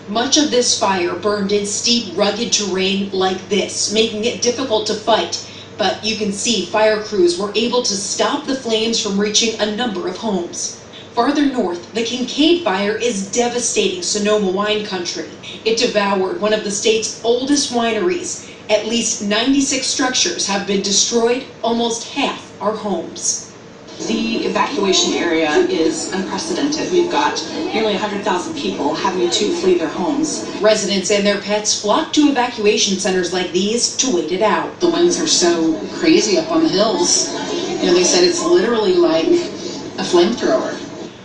Much of this fire burned in steep, rugged terrain like this, making it difficult to fight. But you can see fire crews were able to stop the flames from reaching a number of homes. Farther north, the Kincaid fire is devastating Sonoma wine country. It devoured one of the state's oldest wineries. At least 96 structures have been destroyed, almost half are homes. The evacuation area is unprecedented. We've got nearly 100,000 people having to flee their homes. Residents and their pets flock to evacuation centers like these to wait it out. The winds are so crazy up on the hills. You know, they said it's literally like a flamethrower.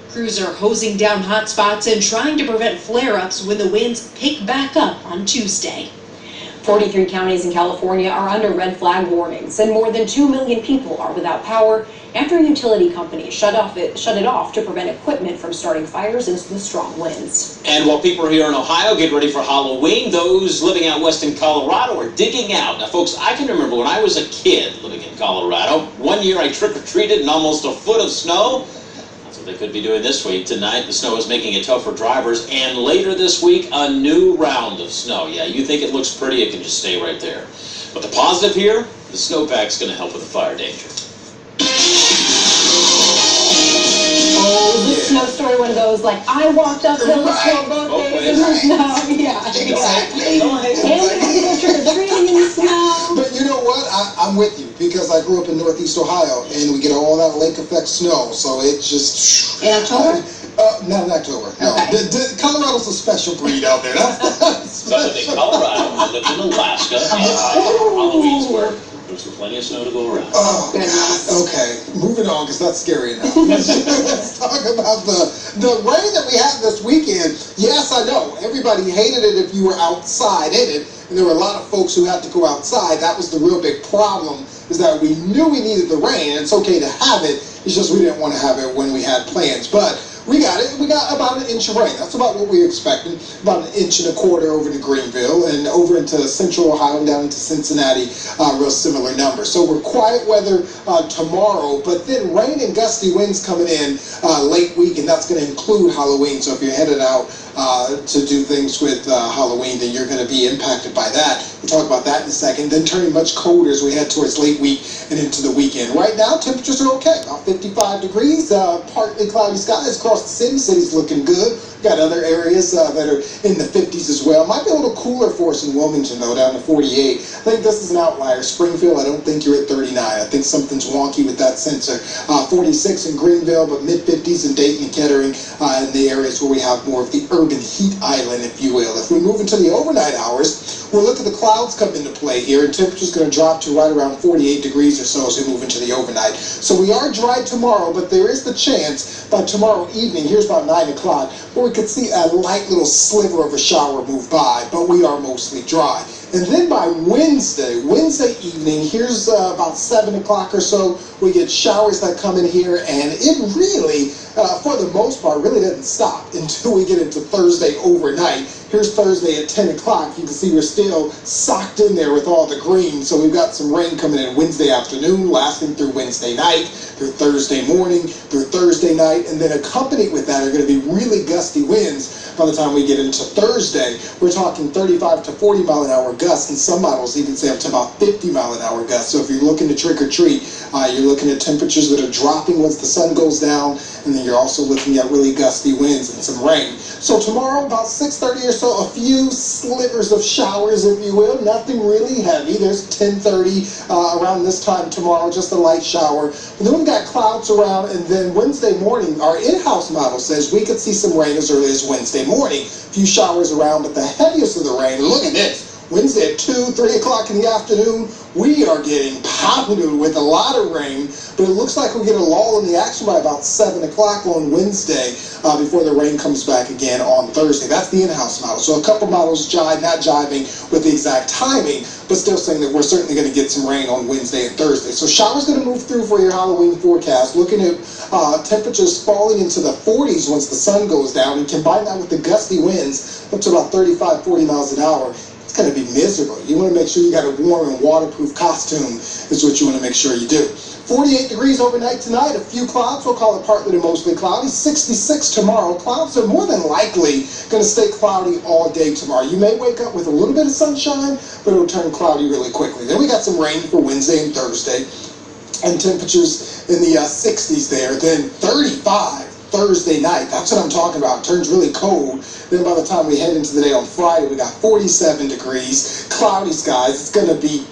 Crews are hosing down hot spots and trying to prevent flare-ups when the winds pick back up on Tuesday. 43 counties in California are under red flag warnings, and more than 2 million people are without power after a utility company shut it off to prevent equipment from starting fires into the strong winds. And while people here in Ohio get ready for Halloween, those living out west in Colorado are digging out. Now, folks, I can remember when I was a kid living in Colorado, one year I trick-or-treated in almost a foot of snow. That's what they could be doing this week. Tonight, the snow is making it tough for drivers, and later this week, a new round of snow. Yeah, you think it looks pretty, it can just stay right there. But the positive here, the snowpack's going to help with the fire danger. Oh, is this snow story one of those, like, I walked uphill the snow both days in the snow? Yeah, exactly. And we had to go trick-or-treating in the snow. But you know what? I'm with you, because I grew up in Northeast Ohio, and we get all that lake effect snow, so it just... In October? Not in October, no. Okay. Colorado's a special breed out there. But in Colorado, I lived in Alaska, and Halloween's where there's plenty of snow to go around. Oh, God. Okay, moving on, because that's scary enough. Let's talk about the rain that we had this weekend. Yes, I know, everybody hated it if you were outside in it, and there were a lot of folks who had to go outside. That was the real big problem, is that we knew we needed the rain, and it's okay to have it, it's just we didn't want to have it when we had plans. But we got it. We got about an inch of rain. That's about what we expected. About an inch and a quarter over to Greenville and over into central Ohio and down into Cincinnati, real similar numbers. So we're quiet weather tomorrow, but then rain and gusty winds coming in late week, and that's going to include Halloween. So if you're headed out to do things with Halloween, then you're going to be impacted by that. We'll talk about that in a second. Then turning much colder as we head towards late week and into the weekend. Right now, temperatures are okay. About 55 degrees, partly cloudy skies across the city. City's looking good. Got other areas that are in the 50s as well. Might be a little cooler for us in Wilmington, though, down to 48. I think this is an outlier. Springfield, I don't think you're at 39. I think something's wonky with that sensor. 46 in Greenville, but mid-50s in Dayton and Kettering, in the areas where we have more of the urban heat island, if you will. If we move into the overnight hours, we'll look at the clouds come into play here, and temperature's going to drop to right around 48 degrees or so as we move into the overnight. So we are dry tomorrow, but there is the chance by tomorrow evening, here's about 9 o'clock, where we could see a light little sliver of a shower move by, but we are mostly dry. And then by Wednesday evening, here's about 7 o'clock or so, we get showers that come in here, and it really, for the most part, really doesn't stop until we get into Thursday overnight. Here's Thursday at 10 o'clock. You can see we're still socked in there with all the green. So we've got some rain coming in Wednesday afternoon, lasting through Wednesday night, through Thursday morning, through Thursday night, and then accompanied with that are going to be really gusty winds by the time we get into Thursday. We're talking 35 to 40 mile an hour gusts, and some models even say up to about 50 mile an hour gusts. So if you're looking to trick or treat, you're looking at temperatures that are dropping once the sun goes down, and then you're also looking at really gusty winds and some rain. So tomorrow, about 6:30 or so, a few slivers of showers, if you will. Nothing really heavy. There's 10:30 around this time tomorrow, just a light shower. But then we've got clouds around, and then Wednesday morning, our in-house model says we could see some rain as early as Wednesday morning. A few showers around, but the heaviest of the rain, look at this. Wednesday at 2, 3 o'clock in the afternoon, we are getting pounded with a lot of rain, but it looks like we'll get a lull in the action by about 7 o'clock on Wednesday before the rain comes back again on Thursday. That's the in-house model. So a couple models not jiving with the exact timing, but still saying that we're certainly going to get some rain on Wednesday and Thursday. So showers going to move through for your Halloween forecast. Looking at temperatures falling into the 40s once the sun goes down, and combine that with the gusty winds up to about 35, 40 miles an hour. it's going to be miserable. You want to make sure you got a warm and waterproof costume is what you want to make sure you do. 48 degrees overnight tonight, a few clouds. We'll call it partly to mostly cloudy. 66 tomorrow. Clouds are more than likely going to stay cloudy all day tomorrow. You may wake up with a little bit of sunshine, but it'll turn cloudy really quickly. Then we got some rain for Wednesday and Thursday, and temperatures in the 60s there. Then 35 Thursday night. That's what I'm talking about. It turns really cold. Then by the time we head into the day on Friday, we got 47 degrees, cloudy skies. It's going to be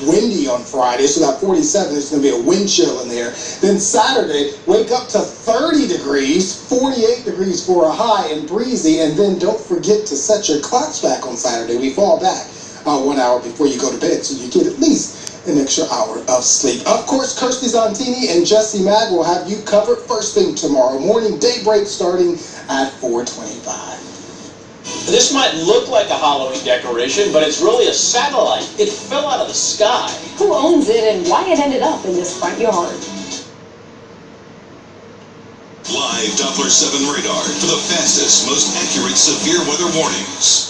windy on Friday, so that 47, there's going to be a wind chill in there. Then Saturday, wake up to 30 degrees, 48 degrees for a high and breezy. And then don't forget to set your clocks back on Saturday. We fall back 1 hour before you go to bed, so you get at least an extra hour of sleep. Of course, Kirsty Zontini and Jesse Mag will have you covered first thing tomorrow morning, daybreak starting at 4:25. This might look like a Halloween decoration, but it's really a satellite. It fell out of the sky. Who owns it and why it ended up in this front yard? Live Doppler 7 radar for the fastest, most accurate severe weather warnings.